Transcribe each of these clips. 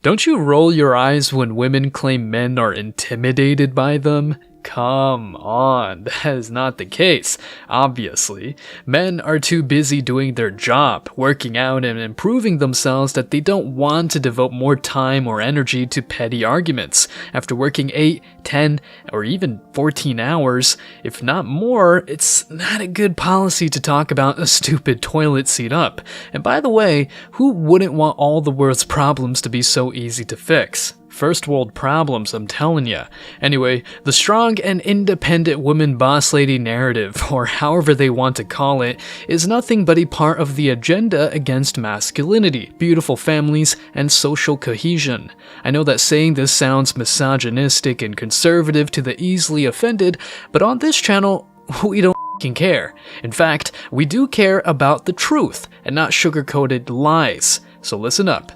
Don't you roll your eyes when women claim men are intimidated by them? Come on, that is not the case. Obviously, men are too busy doing their job, working out and improving themselves that they don't want to devote more time or energy to petty arguments. After working 8, 10, or even 14 hours, if not more, it's not a good policy to talk about a stupid toilet seat up. And by the way, who wouldn't want all the world's problems to be so easy to fix? First world problems, I'm telling ya. Anyway, the strong and independent woman boss lady narrative, or however they want to call it, is nothing but a part of the agenda against masculinity, beautiful families, and social cohesion. I know that saying this sounds misogynistic and conservative to the easily offended, but on this channel, we don't care. In fact, we do care about the truth and not sugar-coated lies. So listen up.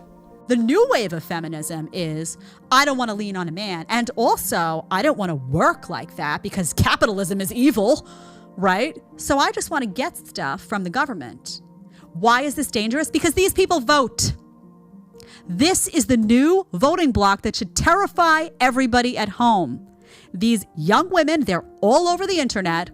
The new wave of feminism is, I don't want to lean on a man. And also, I don't want to work like that because capitalism is evil, right? So I just want to get stuff from the government. Why is this dangerous? Because these people vote. This is the new voting bloc that should terrify everybody at home. These young women, they're all over the internet,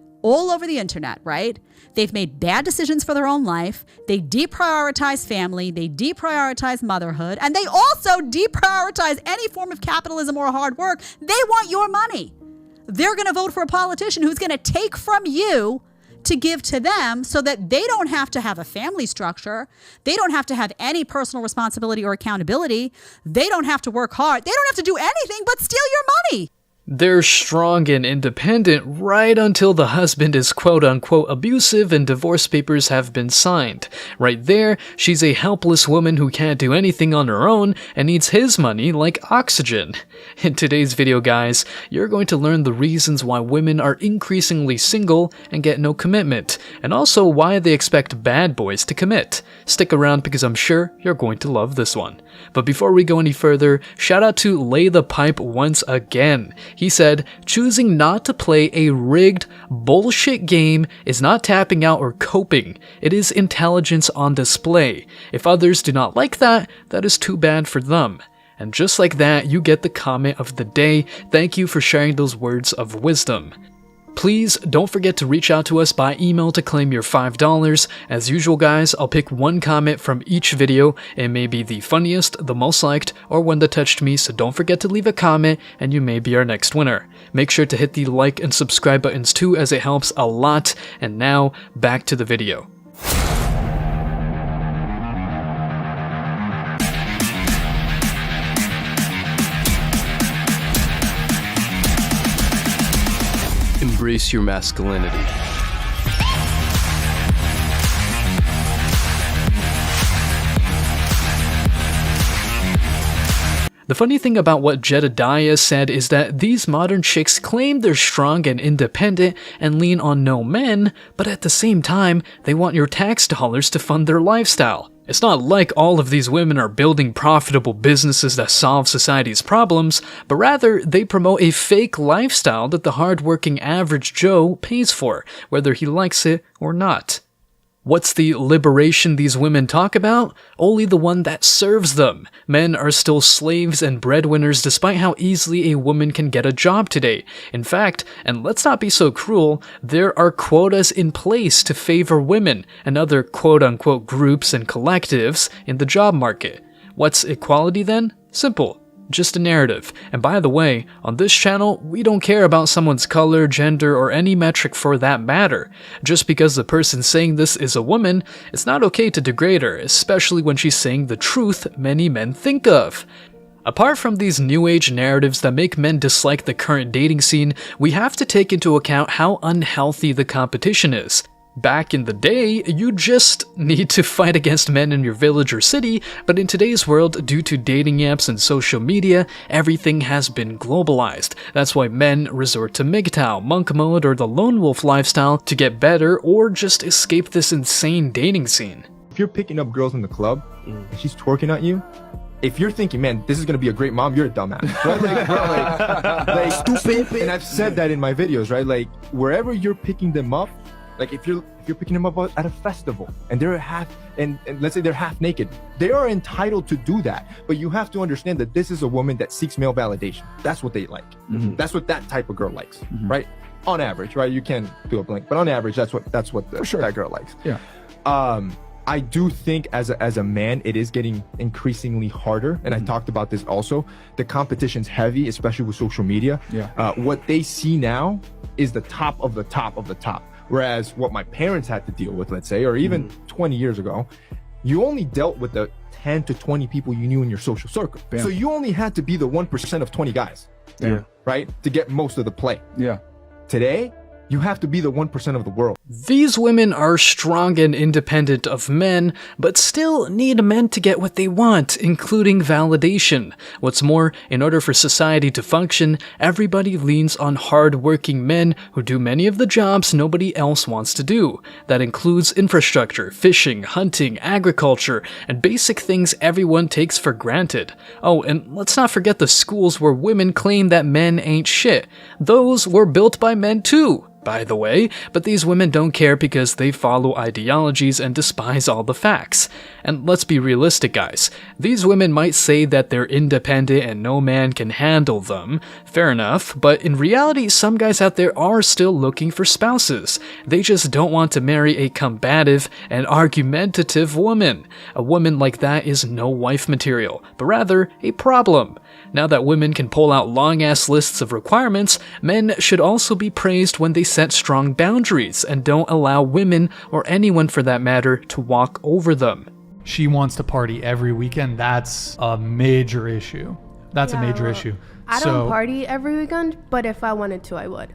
right? They've made bad decisions for their own life. They deprioritize family. They deprioritize motherhood. And they also deprioritize any form of capitalism or hard work. They want your money. They're going to vote for a politician who's going to take from you to give to them so that they don't have to have a family structure. They don't have to have any personal responsibility or accountability. They don't have to work hard. They don't have to do anything but steal your money. They're strong and independent right until the husband is quote-unquote abusive and divorce papers have been signed. Right there, she's a helpless woman who can't do anything on her own and needs his money like oxygen. In today's video, guys, you're going to learn the reasons why women are increasingly single and get no commitment, and also why they expect bad boys to commit. Stick around because I'm sure you're going to love this one. But before we go any further, shout out to Lay the Pipe once again. He said, choosing not to play a rigged bullshit game is not tapping out or coping. It is intelligence on display. If others do not like that, that is too bad for them. And just like that, you get the comment of the day. Thank you for sharing those words of wisdom. Please don't forget to reach out to us by email to claim your $5. As usual, guys, I'll pick one comment from each video. It may be the funniest, the most liked, or one that touched me, so don't forget to leave a comment and you may be our next winner. Make sure to hit the like and subscribe buttons too, as it helps a lot. And now, back to the video. Embrace your masculinity. The funny thing about what Jedediah said is that these modern chicks claim they're strong and independent and lean on no men, but at the same time, they want your tax dollars to fund their lifestyle. It's not like all of these women are building profitable businesses that solve society's problems, but rather they promote a fake lifestyle that the hardworking average Joe pays for, whether he likes it or not. What's the liberation these women talk about? Only the one that serves them. Men are still slaves and breadwinners despite how easily a woman can get a job today. In fact, and let's not be so cruel, there are quotas in place to favor women and other quote-unquote groups and collectives in the job market. What's equality then? Simple. Just a narrative. And by the way, on this channel, we don't care about someone's color, gender, or any metric for that matter. Just because the person saying this is a woman, it's not okay to degrade her, especially when she's saying the truth many men think of. Apart from these new age narratives that make men dislike the current dating scene, we have to take into account how unhealthy the competition is. Back in the day, you just need to fight against men in your village or city, but in today's world, due to dating apps and social media, everything has been globalized. That's why men resort to MGTOW, monk mode, or the lone wolf lifestyle to get better or just escape this insane dating scene. If you're picking up girls in the club and she's twerking at you, if you're thinking, man, this is gonna be a great mom, you're a dumbass. Right? Like, stupid. And I've said that in my videos, right? Like, wherever you're picking them up, Like if you're picking them up at a festival and they're and let's say they're half naked, they are entitled to do that. But you have to understand that this is a woman that seeks male validation. That's what they like. That's what that type of girl likes, right? On average, right? You can do a blank, but on average, that's what that girl likes. Yeah. I do think as a man, it is getting increasingly harder. And I talked about this also. The competition's heavy, especially with social media. Yeah. What they see now is the top of the top of the top. Whereas what my parents had to deal with, let's say, or even 20 years ago, you only dealt with the 10 to 20 people you knew in your social circle. Yeah. So you only had to be the 1% of 20 guys, right? To get most of the play. Yeah. Today, you have to be the 1% of the world. These women are strong and independent of men, but still need men to get what they want, including validation. What's more, in order for society to function, everybody leans on hard-working men who do many of the jobs nobody else wants to do. That includes infrastructure, fishing, hunting, agriculture, and basic things everyone takes for granted. Oh, and let's not forget the schools where women claim that men ain't shit. Those were built by men too, by the way, but these women don't care because they follow ideologies and despise all the facts. And let's be realistic, guys. These women might say that they're independent and no man can handle them. Fair enough, but in reality, some guys out there are still looking for spouses. They just don't want to marry a combative and argumentative woman. A woman like that is no wife material, but rather a problem. Now that women can pull out long-ass lists of requirements, men should also be praised when they set strong boundaries and don't allow women, or anyone for that matter, to walk over them. She wants to party every weekend. That's a major issue. That's a major issue. I don't party every weekend, but if I wanted to, I would.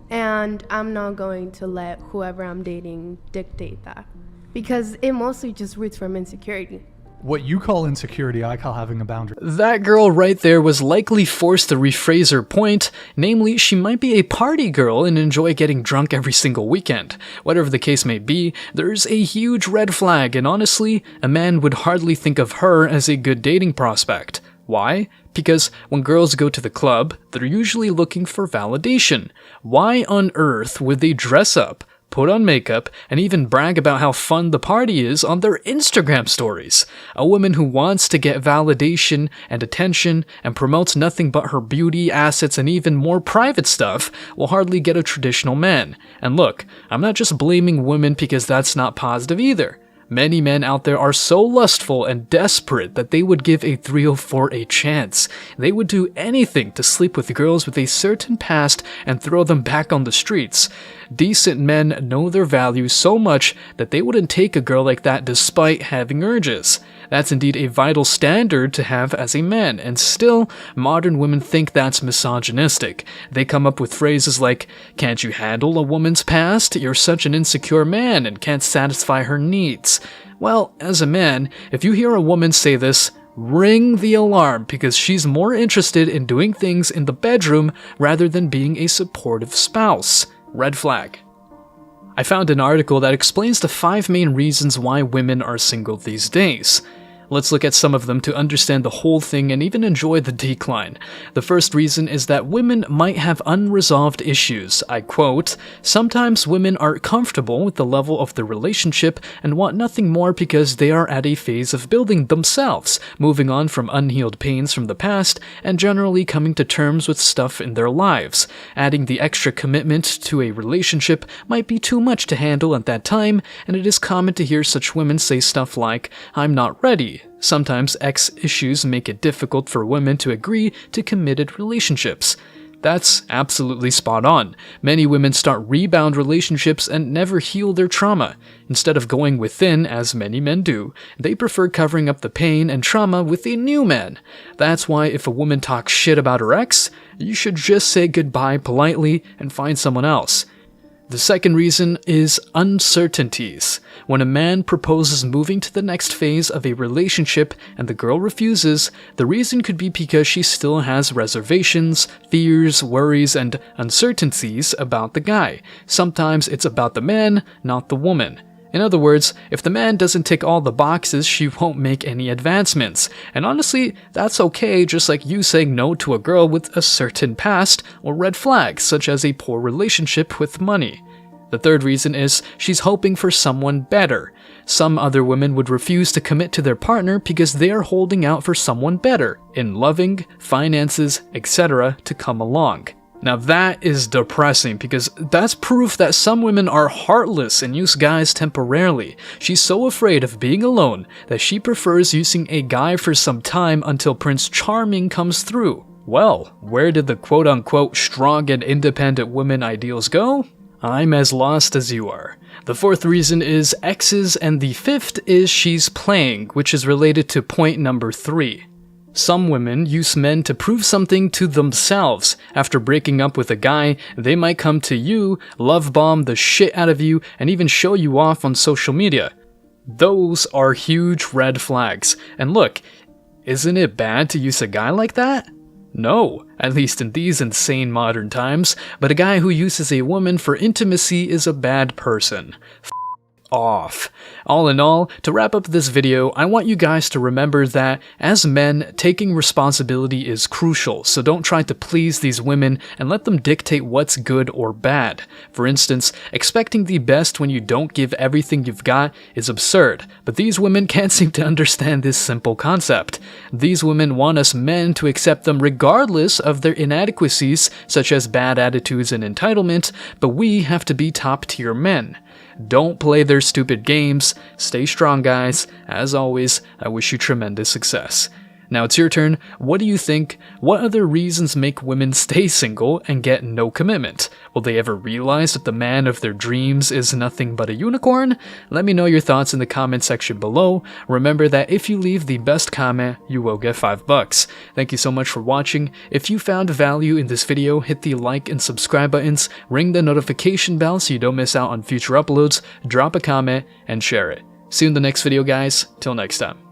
And I'm not going to let whoever I'm dating dictate that, because it mostly just roots from insecurity. What you call insecurity, I call having a boundary. That girl right there was likely forced to rephrase her point, namely, she might be a party girl and enjoy getting drunk every single weekend. Whatever the case may be, there's a huge red flag, and honestly, a man would hardly think of her as a good dating prospect. Why? Because when girls go to the club, they're usually looking for validation. Why on earth would they dress up, put on makeup, and even brag about how fun the party is on their Instagram stories? A woman who wants to get validation and attention and promotes nothing but her beauty, assets, and even more private stuff will hardly get a traditional man. And look, I'm not just blaming women because that's not positive either. Many men out there are so lustful and desperate that they would give a 304 a chance. They would do anything to sleep with girls with a certain past and throw them back on the streets. Decent men know their value so much that they wouldn't take a girl like that despite having urges. That's indeed a vital standard to have as a man, and still, modern women think that's misogynistic. They come up with phrases like, "Can't you handle a woman's past? You're such an insecure man and can't satisfy her needs." Well, as a man, if you hear a woman say this, ring the alarm, because she's more interested in doing things in the bedroom rather than being a supportive spouse. Red flag. I found an article that explains the 5 main reasons why women are single these days. Let's look at some of them to understand the whole thing and even enjoy the decline. The first reason is that women might have unresolved issues. I quote, "Sometimes women are comfortable with the level of the relationship and want nothing more because they are at a phase of building themselves, moving on from unhealed pains from the past, and generally coming to terms with stuff in their lives. Adding the extra commitment to a relationship might be too much to handle at that time, and it is common to hear such women say stuff like, 'I'm not ready.' Sometimes X issues make it difficult for women to agree to committed relationships." That's absolutely spot on. Many women start rebound relationships and never heal their trauma. Instead of going within, as many men do, they prefer covering up the pain and trauma with a new man. That's why if a woman talks shit about her ex, you should just say goodbye politely and find someone else. The second reason is uncertainties. When a man proposes moving to the next phase of a relationship and the girl refuses, the reason could be because she still has reservations, fears, worries, and uncertainties about the guy. Sometimes it's about the man, not the woman. In other words, if the man doesn't tick all the boxes, she won't make any advancements. And honestly, that's okay, just like you saying no to a girl with a certain past or red flags, such as a poor relationship with money. The third reason is she's hoping for someone better. Some other women would refuse to commit to their partner because they are holding out for someone better in loving, finances, etc. to come along. Now that is depressing because that's proof that some women are heartless and use guys temporarily. She's so afraid of being alone that she prefers using a guy for some time until Prince Charming comes through. Well, where did the quote-unquote strong and independent women ideals go? I'm as lost as you are. The fourth reason is exes, and the fifth is she's playing, which is related to point number 3. Some women use men to prove something to themselves. After breaking up with a guy, they might come to you, love bomb the shit out of you, and even show you off on social media. Those are huge red flags. And look, isn't it bad to use a guy like that? No, at least in these insane modern times, but a guy who uses a woman for intimacy is a bad person. Off. All in all, to wrap up this video, I want you guys to remember that, as men, taking responsibility is crucial, so don't try to please these women and let them dictate what's good or bad. For instance, expecting the best when you don't give everything you've got is absurd, but these women can't seem to understand this simple concept. These women want us men to accept them regardless of their inadequacies, such as bad attitudes and entitlement, but we have to be top-tier men. Don't play their stupid games. Stay strong, guys. As always, I wish you tremendous success. Now it's your turn. What do you think? What other reasons make women stay single and get no commitment? Will they ever realize that the man of their dreams is nothing but a unicorn? Let me know your thoughts in the comment section below. Remember that if you leave the best comment, you will get $5. Thank you so much for watching. If you found value in this video, hit the like and subscribe buttons, ring the notification bell so you don't miss out on future uploads, drop a comment, and share it. See you in the next video, guys. Till next time.